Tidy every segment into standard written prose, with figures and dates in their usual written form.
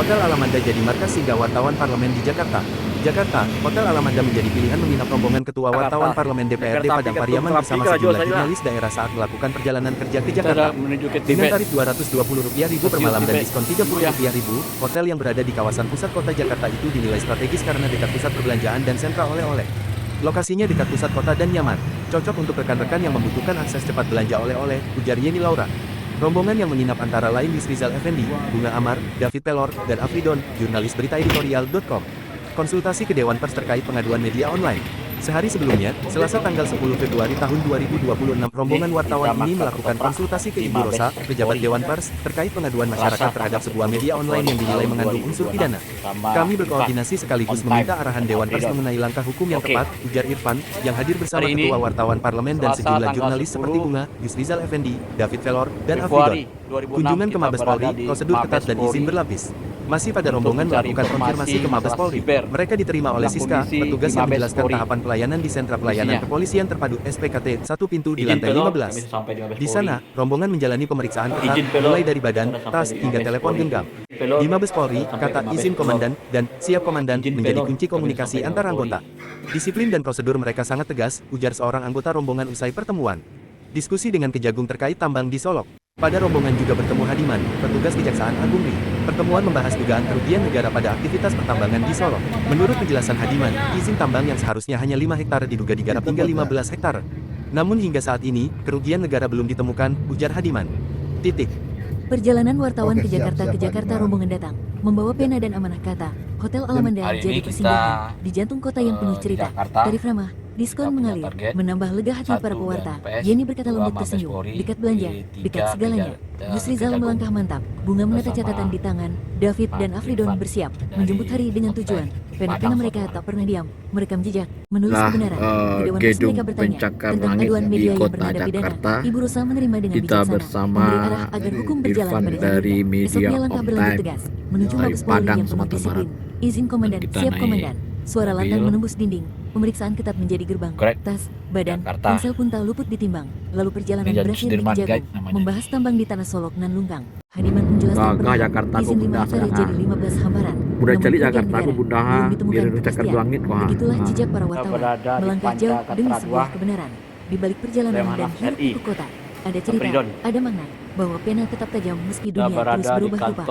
Hotel Alamanda jadi markas singgah wartawan parlemen di Jakarta. Jakarta, Hotel Alamanda menjadi pilihan menginap rombongan Ketua Wartawan Parlemen DPRD Padang Pariaman bersama sejumlah jurnalis daerah saat melakukan perjalanan kerja ke Jakarta. Dengan tarif Rp220.000 per malam dan diskon Rp30.000, hotel yang berada di kawasan pusat kota Jakarta itu dinilai strategis karena dekat pusat perbelanjaan dan sentra oleh-oleh. Lokasinya dekat pusat kota dan nyaman, cocok untuk rekan-rekan yang membutuhkan akses cepat belanja oleh-oleh, ujar Yeni Laura. Rombongan yang menginap antara lain Yusrizal Effendi, Bunga Amar, David Pelor, dan Afridon, jurnalis berita editorial.com. Konsultasi ke Dewan Pers terkait pengaduan media online. Sehari sebelumnya, Selasa tanggal 10 Februari tahun 2026, rombongan wartawan ini melakukan konsultasi ke Ibu Rosa, pejabat Dewan Pers, terkait pengaduan masyarakat terhadap sebuah media online yang dinilai mengandung unsur pidana. Kami berkoordinasi sekaligus meminta arahan Dewan Pers mengenai langkah hukum yang tepat, ujar Irfan, yang hadir bersama Ketua Wartawan Parlemen dan sejumlah jurnalis seperti Bunga, Yusrizal Effendi, David Pelor, dan Afridon. Kunjungan ke Mabes Polri, prosedur ketat dan izin berlapis. Masih pada rombongan melakukan konfirmasi ke Mabes Polri. Mereka diterima oleh Siska, petugas yang menjelaskan tahapan pelayanan di sentra pelayanan kepolisian terpadu SPKT 1 pintu di lantai 15. Di sana, rombongan menjalani pemeriksaan ketat, mulai dari badan, tas, hingga telepon genggam. Di Mabes Polri, kata izin komandan dan siap komandan menjadi kunci komunikasi antar anggota. Disiplin dan prosedur mereka sangat tegas, ujar seorang anggota rombongan usai pertemuan. Diskusi dengan Kejagung terkait tambang di Solok. Pada rombongan juga bertemu Hadiman, petugas Kejaksaan Agung RI. Pertemuan membahas dugaan kerugian negara pada aktivitas pertambangan di Solok. Menurut penjelasan Hadiman, izin tambang yang seharusnya hanya 5 hektar diduga digarap hingga 15 hektar. Namun hingga saat ini, kerugian negara belum ditemukan, ujar Hadiman. Perjalanan wartawan ke Jakarta rombongan datang, membawa pena dan amanah kata. Hotel Alamanda jadi persinggahan di jantung kota yang penuh cerita. Tarif ramah, diskon mengalir, menambah lega hati para pewarta. Yeni berkata lembut tersenyum, dekat belanja, dekat segalanya. Yusrizal melangkah mantap, Bunga menata catatan di tangan. David dan Afridon bersiap menjemput hari dengan tujuan. Pena-pena mereka tak pernah diam, merekam jejak, menulis kebenaran. Di Dewan Pers mereka bertanya tentang aduan media yang bernada pidana. Ibu Rosa menerima dengan bijaksana, memberi arah agar hukum berjalan pada jalannya. Esoknya langkah berlanjut tegas, menuju Mabes Polri yang penuh disiplin. Izin komandan, siap komandan. Suara lantang menembus dinding. Pemeriksaan ketat menjadi gerbang. Tas, badan, ponsel pun tak luput ditimbang. Lalu perjalanan berakhir di Kejagung, membahas tambang di tanah Solok nan Lungkang. Hadiman menjelaskan izin 5 hektar jadi 15 hamparan. Udah cari Jakarta aku bunda belum ditemukan biar cakar kepastian. langit wah. Begitulah jejak para wartawan melangkah jauh demi sebuah kebenaran. Di balik perjalanan dan hiruk pikuk kota, ada cerita, ada makna, bahwa pena tetap tajam meski dunia terus berubah rupa.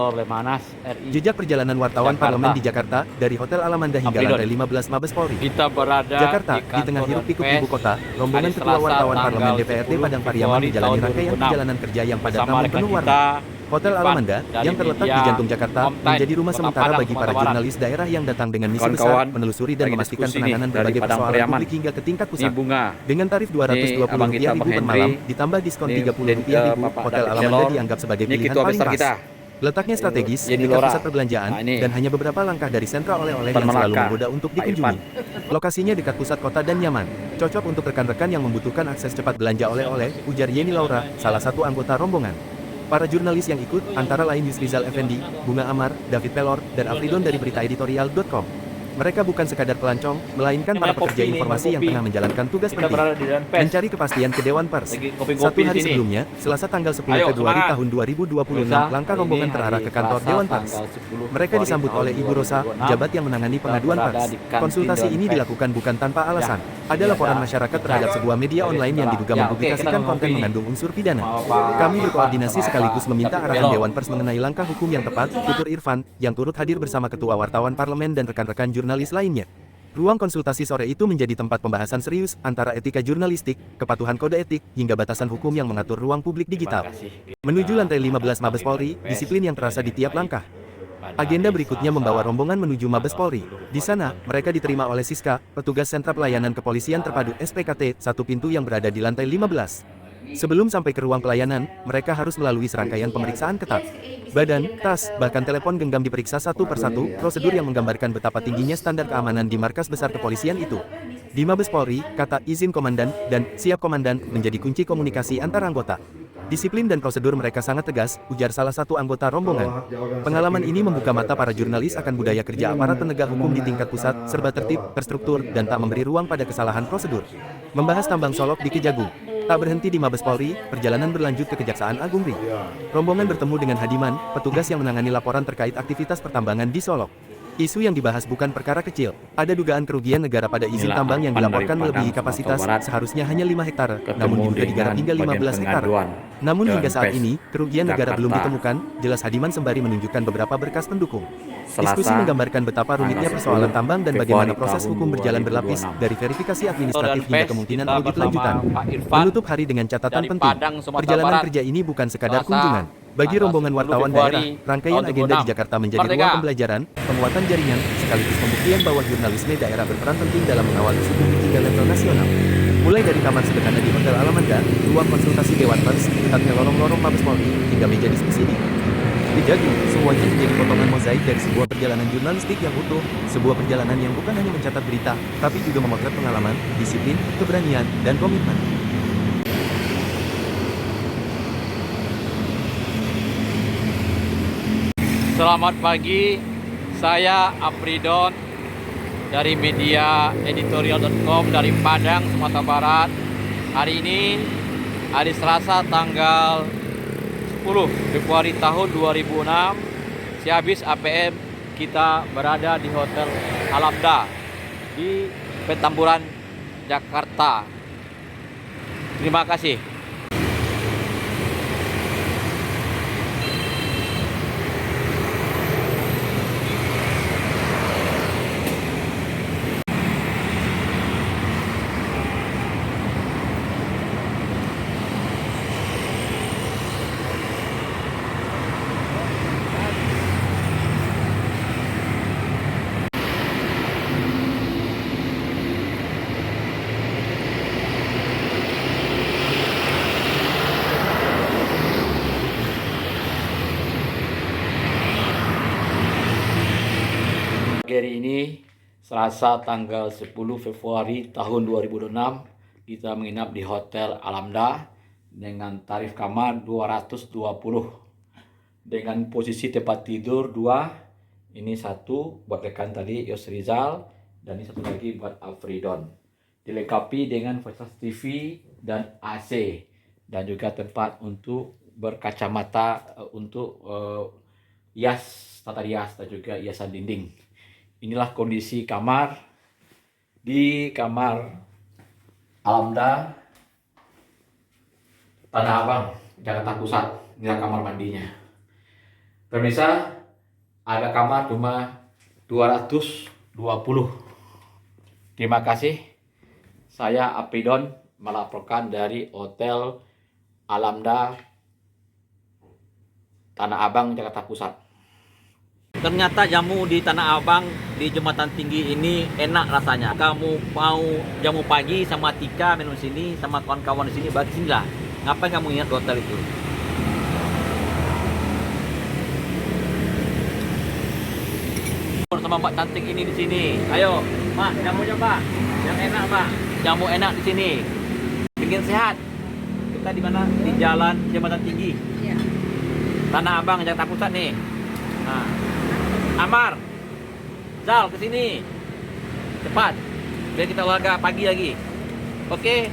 Jejak perjalanan wartawan parlemen di Jakarta, dari Hotel Alamanda hingga lantai 15 Mabes Polri. Kita berada Jakarta, di tengah hiruk pikuk ibu kota, rombongan Ketua Wartawan Parlemen DPRD Padang Pariaman menjalani rangkaian perjalanan kerja yang padat namun penuh warna. Hotel Alamanda, yang terletak di jantung Jakarta, menjadi rumah sementara bagi para jurnalis daerah yang datang dengan misi besar, menelusuri dan memastikan penanganan berbagai persoalan publik hingga ke tingkat pusat. Dengan tarif Rp220.000 per malam, ditambah diskon Rp30.000, Hotel Alamanda dianggap sebagai pilihan paling pas. Letaknya strategis, dekat pusat perbelanjaan, dan hanya beberapa langkah dari sentra oleh-oleh yang selalu menggoda untuk dikunjungi. Lokasinya dekat pusat kota dan nyaman, cocok untuk rekan-rekan yang membutuhkan akses cepat belanja oleh-oleh, ujar Yeni Laura, salah satu anggota rombongan. Para jurnalis yang ikut, antara lain Yusrizal Effendi, Bunga Amar, David Pelor, dan Afridon dari berita editorial.com. Mereka bukan sekadar pelancong, melainkan para pekerja informasi yang tengah menjalankan tugas penting, mencari kepastian ke Dewan Pers. Satu hari sebelumnya, Selasa tanggal 10 Februari tahun 2026, langkah rombongan terarah ke kantor Dewan Pers. Mereka disambut oleh Ibu Rosa, pejabat yang menangani pengaduan pers. Konsultasi ini dilakukan bukan tanpa alasan. Ada laporan masyarakat terhadap sebuah media online yang diduga mempublikasikan konten mengandung unsur pidana. Kami berkoordinasi sekaligus meminta arahan Dewan Pers mengenai langkah hukum yang tepat, tutur Irfan, yang turut hadir bersama Ketua Wartawan Parlemen dan rekan-rekan jurnalis lainnya. Ruang konsultasi sore itu menjadi tempat pembahasan serius antara etika jurnalistik, kepatuhan kode etik, hingga batasan hukum yang mengatur ruang publik digital. Menuju lantai 15 Mabes Polri, disiplin yang terasa di tiap langkah. Agenda berikutnya membawa rombongan menuju Mabes Polri. Di sana, mereka diterima oleh Siska, petugas sentra pelayanan kepolisian terpadu SPKT 1 pintu yang berada di lantai 15. Sebelum sampai ke ruang pelayanan, mereka harus melalui serangkaian pemeriksaan ketat. Badan, tas, bahkan telepon genggam diperiksa satu persatu, prosedur yang menggambarkan betapa tingginya standar keamanan di markas besar kepolisian itu. Di Mabes Polri, kata izin komandan dan siap komandan menjadi kunci komunikasi antar anggota. Disiplin dan prosedur mereka sangat tegas, ujar salah satu anggota rombongan. Pengalaman ini membuka mata para jurnalis akan budaya kerja aparat penegak hukum di tingkat pusat, serba tertib, terstruktur, dan tak memberi ruang pada kesalahan prosedur. Membahas tambang Solok di Kejagung. Tak berhenti di Mabes Polri, perjalanan berlanjut ke Kejaksaan Agung RI. Rombongan bertemu dengan Hadiman, petugas yang menangani laporan terkait aktivitas pertambangan di Solok. Isu yang dibahas bukan perkara kecil. Ada dugaan kerugian negara pada izin Inilah tambang yang harapan dilaporkan dari melebihi Padang, kapasitas, Sumatera Barat, seharusnya hanya 5 hektar, ketemu namun diduga digarap dengan hingga bagian 15 hektar. pengaduan Namun hingga Dewan saat Pers ini, kerugian negara belum Jakarta. ditemukan, jelas Hadiman sembari menunjukkan beberapa berkas pendukung. Diskusi Selasa, menggambarkan betapa rumitnya tanggal persoalan 10 tambang dan Februari bagaimana proses tahun hukum berjalan berlapis, 2026. dari verifikasi administratif Dan hingga Pers, kemungkinan kita audit bersama lanjutan. Pak Irfan Menutup hari dengan catatan dari penting, Padang, Sumatera perjalanan Barat. kerja ini bukan sekadar Selasa, kunjungan. Bagi tanggal rombongan 10 wartawan Februari daerah, rangkaian tahun agenda di 2006. Jakarta menjadi Merdeka. ruang pembelajaran, penguatan jaringan, sekaligus pembuktian bahwa jurnalisme daerah berperan penting dalam mengawal isu publik hingga level nasional. Mulai dari kamar sederhana di Hotel Alamanda, ruang konsultasi Dewan Pers, dekatnya lorong-lorong Mabes Polri, hingga meja diskusi di Jagung, semuanya menjadi potongan mozaik dari sebuah perjalanan jurnalistik yang utuh, sebuah perjalanan yang bukan hanya mencatat berita, tapi juga memotret pengalaman, disiplin, keberanian, dan komitmen. Selamat pagi, saya Apridon dari media editorial.com dari Padang, Sumatera Barat. Hari ini hari Selasa tanggal 10 Februari tahun 2006. Sehabis APM kita berada di Hotel Alamanda di Petamburan, Jakarta. Terima kasih. Hari ini Selasa tanggal 10 Februari tahun 2006 kita menginap di Hotel Alamanda dengan tarif kamar 220 dengan posisi tempat tidur 2. Ini satu buat rekan tadi Yos Rizal dan ini satu lagi buat Alfredon. Dilengkapi dengan fasilitas TV dan AC dan juga tempat untuk berkacamata untuk tata rias dan juga hiasan dinding. Inilah kondisi kamar di kamar Alamanda Tanah Abang, Jakarta Pusat. Inilah kamar mandinya. Pemirsa, ada kamar cuma 220. Terima kasih. Saya Apridon melaporkan dari Hotel Alamanda Tanah Abang, Jakarta Pusat. Ternyata jamu di Tanah Abang di Jembatan Tinggi ini enak rasanya. Kamu mau jamu pagi sama Tika minum sini sama kawan-kawan di sini, bagi sini lah. Ngapain kamu ingat hotel itu? Sama Mbak cantik ini di sini. Ayo, Mbak, jamunya Mbak. Yang enak, Mbak. Jamu enak di sini. Bikin sehat. Kita di mana? Di Jalan Jembatan Tinggi. Tanah Abang, Jakarta Pusat nih. Nah. Amar, Zal ke sini, cepat, biar kita olahraga pagi lagi. Oke.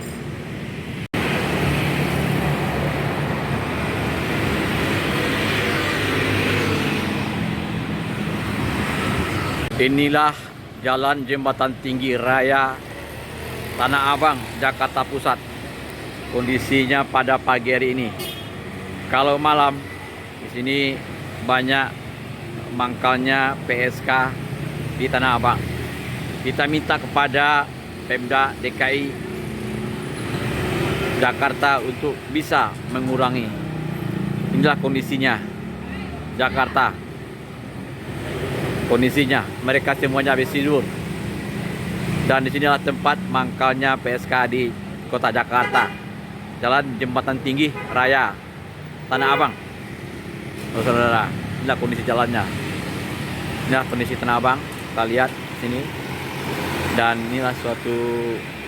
Inilah Jalan Jembatan Tinggi Raya Tanah Abang, Jakarta Pusat. Kondisinya pada pagi hari ini. Kalau malam di sini banyak mangkalnya PSK di Tanah Abang. Kita minta kepada Pemda DKI Jakarta untuk bisa mengurangi. Inilah kondisinya Jakarta. Kondisinya mereka semuanya habis tidur. Dan di sinilah tempat mangkalnya PSK di Kota Jakarta. Jalan Jembatan Tinggi Raya Tanah Abang. Saudara, inilah kondisi jalannya. Inilah kondisi Tanah Abang, kita lihat sini. Dan inilah suatu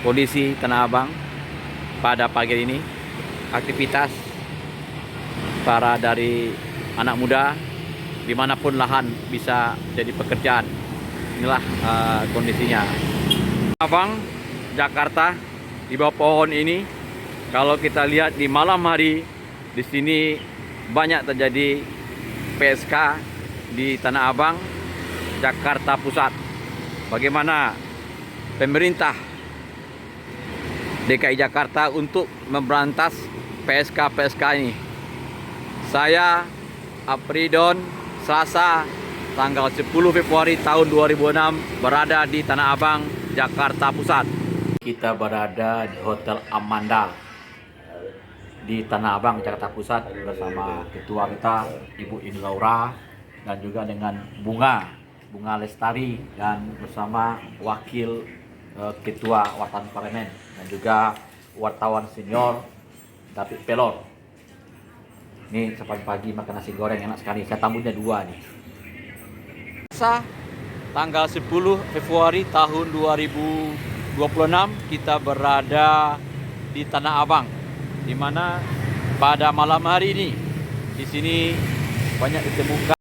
kondisi Tanah Abang pada pagi ini. Aktivitas para dari anak muda dimanapun lahan bisa jadi pekerjaan. Inilah kondisinya. Abang, Jakarta, di bawah pohon ini Kalau kita lihat di malam hari, di sini banyak terjadi PSK di Tanah Abang, Jakarta Pusat. Bagaimana pemerintah DKI Jakarta untuk memberantas PSK ini? Saya Apridon, Selasa tanggal 10 Februari tahun 2006 berada di Tanah Abang, Jakarta Pusat. Kita berada di Hotel Amanda di Tanah Abang, Jakarta Pusat bersama ketua kita Ibu Indi Laura dan juga dengan Bunga Lestari dan bersama wakil ketua wartawan parlemen dan juga wartawan senior David Pelor. Ini sampai pagi makan nasi goreng enak sekali. Saya tamunya 2 nih. Tanggal 10 Februari tahun 2026 kita berada di Tanah Abang, di mana pada malam hari ini di sini banyak ditemukan